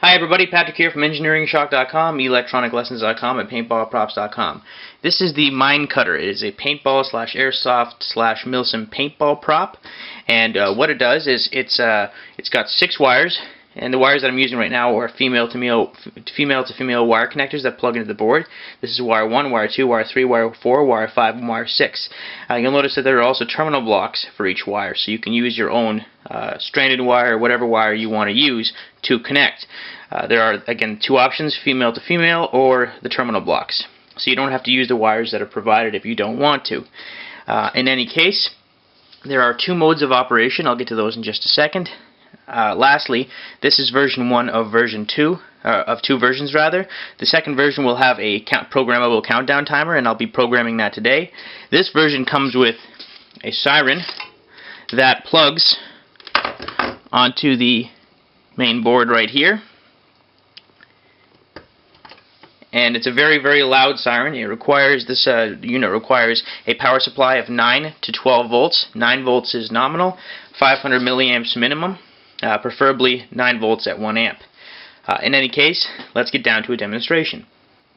Hi everybody, Patrick here from EngineeringShock.com, electroniclessons.com, and PaintballProps.com. This is the Mine Cutter. It is a paintball slash airsoft slash milsim paintball prop, and what it does is it's got 6 wires, and the wires that I'm using right now are female to female wire connectors that plug into the board. This is wire 1, wire 2, wire 3, wire 4, wire 5, and wire 6. You'll notice that there are also terminal blocks for each wire, so you can use your own stranded wire or whatever wire you want to use to connect. There are, again, 2 options, female to female or the terminal blocks. So you don't have to use the wires that are provided if you don't want to. In any case, there are 2 modes of operation. I'll get to those in just a second. Lastly, this is version 1 of version 2, of 2 versions rather. The second version will have a programmable countdown timer, and I'll be programming that today. This version comes with a siren that plugs onto the main board right here. And it's a very, very loud siren. It requires, this unit requires a power supply of 9 to 12 volts. 9 volts is nominal, 500 milliamps minimum, preferably 9 volts at 1 amp. In any case, let's get down to a demonstration.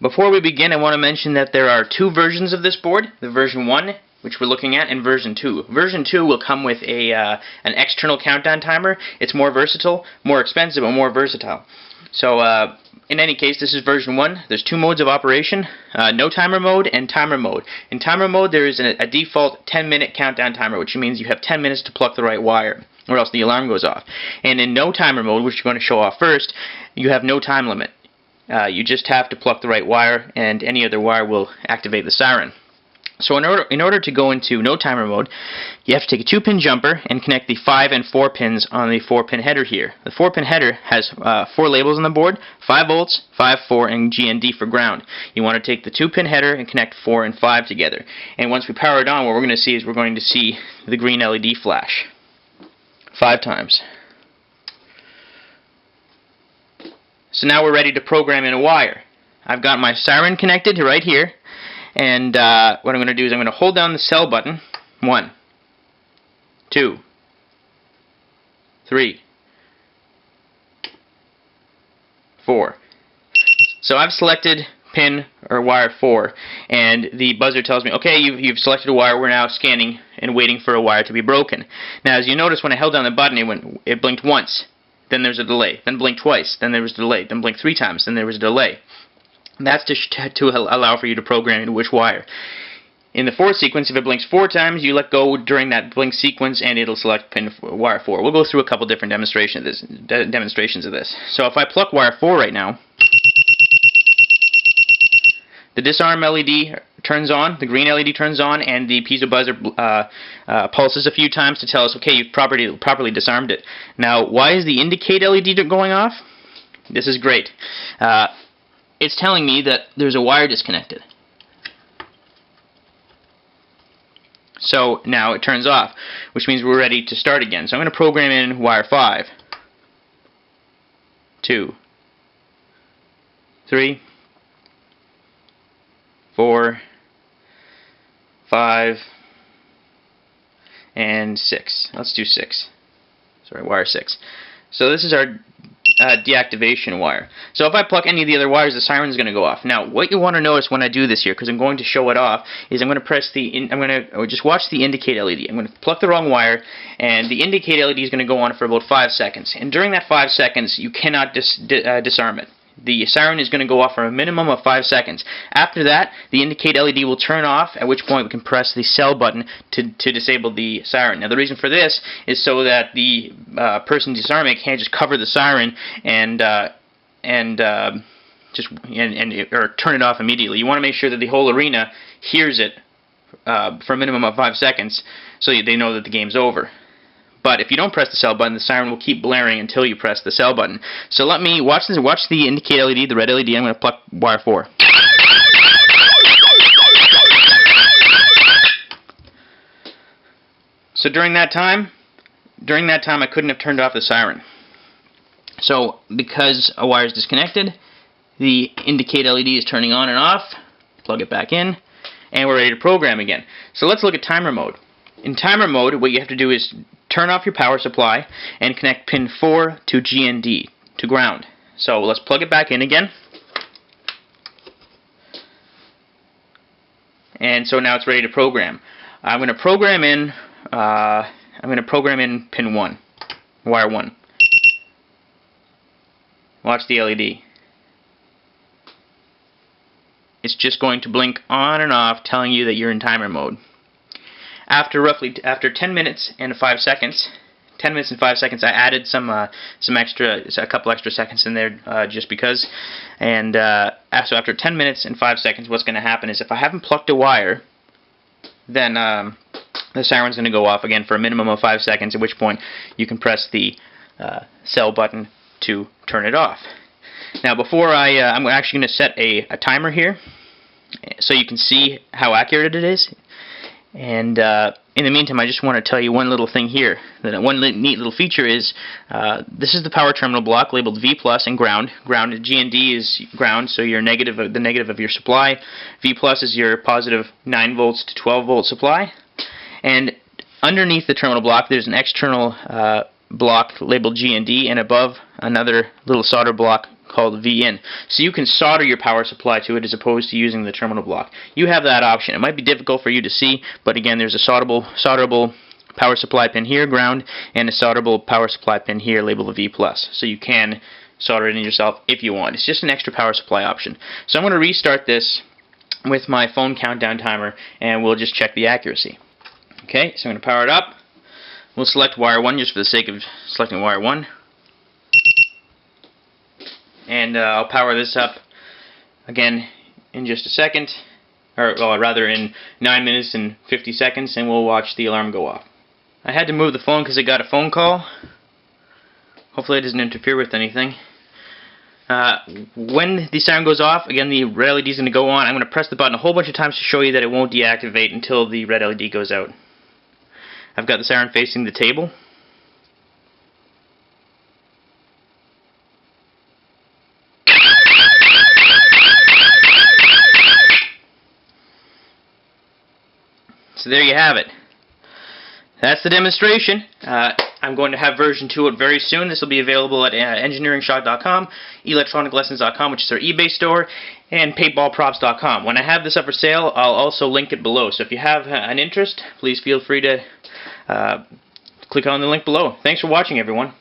Before we begin, I want to mention that there are 2 versions of this board, the version 1, which we're looking at, and version 2. Version 2 will come with an external countdown timer. It's more versatile, more expensive, and more versatile. So, in any case, this is version 1. There's 2 modes of operation, no timer mode and timer mode. In timer mode, there is a default 10-minute countdown timer, which means you have 10 minutes to pluck the right wire, or else the alarm goes off. And in no timer mode, which you're going to show off first, you have no time limit. You just have to pluck the right wire, and any other wire will activate the siren. So in order to go into no timer mode, you have to take a 2-pin jumper and connect the 5 and 4 pins on the 4-pin header here. The 4-pin header has 4 labels on the board: 5 volts, 5, 4, and G and D for ground. You want to take the 2-pin header and connect 4 and 5 together. And once we power it on, what we're going to see is we're going to see the green LED flash 5 times. So now we're ready to program in a wire. I've got my siren connected right here. And what I'm going to do is I'm going to hold down the cell button. 1, 2, 3, 4. So I've selected pin or wire 4, and the buzzer tells me, okay, you've selected a wire. We're now scanning and waiting for a wire to be broken. Now, as you notice, when I held down the button, it blinked once. Then there's a delay. Then blinked twice. Then there was a delay. Then blinked 3 times. Then there was a delay. That's to allow for you to program in which wire. In the 4 sequence, if it blinks 4 times, you let go during that blink sequence, and it'll select pin wire 4. We'll go through a couple different demonstrations of this. So if I pluck wire 4 right now, the disarm LED turns on, the green LED turns on, and the piezo buzzer pulses a few times to tell us, okay, you've properly disarmed it. Now, why is the indicate LED going off? This is great. It's telling me that there's a wire disconnected. So now it turns off, which means we're ready to start again. So I'm going to program in wire 5, 2, 3, 4, 5, and 6. Let's do 6. Sorry, wire 6. So this is our deactivation wire. So if I pluck any of the other wires, the siren is going to go off. Now, what you want to notice when I do this here, because I'm going to show it off, is I'm going to press just watch the indicate LED. I'm going to pluck the wrong wire, and the indicate LED is going to go on for about 5 seconds. And during that 5 seconds, you cannot disarm it. The siren is going to go off for a minimum of 5 seconds. After that, the indicate LED will turn off, at which point we can press the cell button to disable the siren. Now, the reason for this is so that the person disarming can't just cover the siren or turn it off immediately. You want to make sure that the whole arena hears it for a minimum of 5 seconds, so they know that the game's over. But if you don't press the cell button, the siren will keep blaring until you press the cell button. So let me watch this. Watch the indicate LED, the red LED. I'm going to pluck wire 4. So during that time, I couldn't have turned off the siren. So because a wire is disconnected, the indicate LED is turning on and off. Plug it back in, and we're ready to program again. So let's look at timer mode. In timer mode, what you have to do is turn off your power supply and connect pin 4 to G and D, to ground. So let's plug it back in again. And so now it's ready to program. I'm going to program in pin 1, wire 1. Watch the LED. It's just going to blink on and off, telling you that you're in timer mode. After 10 minutes and 5 seconds, I added a couple extra seconds in there just because. And so after 10 minutes and 5 seconds, what's going to happen is if I haven't plucked a wire, then the siren's going to go off again for a minimum of 5 seconds, at which point you can press the sell button to turn it off. Now before I'm actually going to set a timer here so you can see how accurate it is. And in the meantime, I just want to tell you one little thing here. One neat little feature is this is the power terminal block labeled V+ and ground. G and D is ground, so your the negative of your supply. V+ is your positive 9 volts to 12 volt supply. And underneath the terminal block, there's an external block labeled G and D, and above another little solder block called V-in. So you can solder your power supply to it as opposed to using the terminal block. You have that option. It might be difficult for you to see, but again, there's a solderable power supply pin here, ground, and a solderable power supply pin here labeled V+. So you can solder it in yourself if you want. It's just an extra power supply option. So I'm going to restart this with my phone countdown timer, and we'll just check the accuracy. Okay, so I'm going to power it up. We'll select wire 1 just for the sake of selecting wire 1. And I'll power this up again in just a second, or well, rather in 9 minutes and 50 seconds, and we'll watch the alarm go off. I had to move the phone because I got a phone call. Hopefully it doesn't interfere with anything. When the siren goes off, again the red LED is going to go on. I'm going to press the button a whole bunch of times to show you that it won't deactivate until the red LED goes out. I've got the siren facing the table. So there you have it. That's the demonstration. I'm going to have version 2 out very soon. This will be available at engineeringshock.com, electroniclessons.com, which is our eBay store, and paintballprops.com. When I have this up for sale, I'll also link it below. So if you have an interest, please feel free to click on the link below. Thanks for watching, everyone.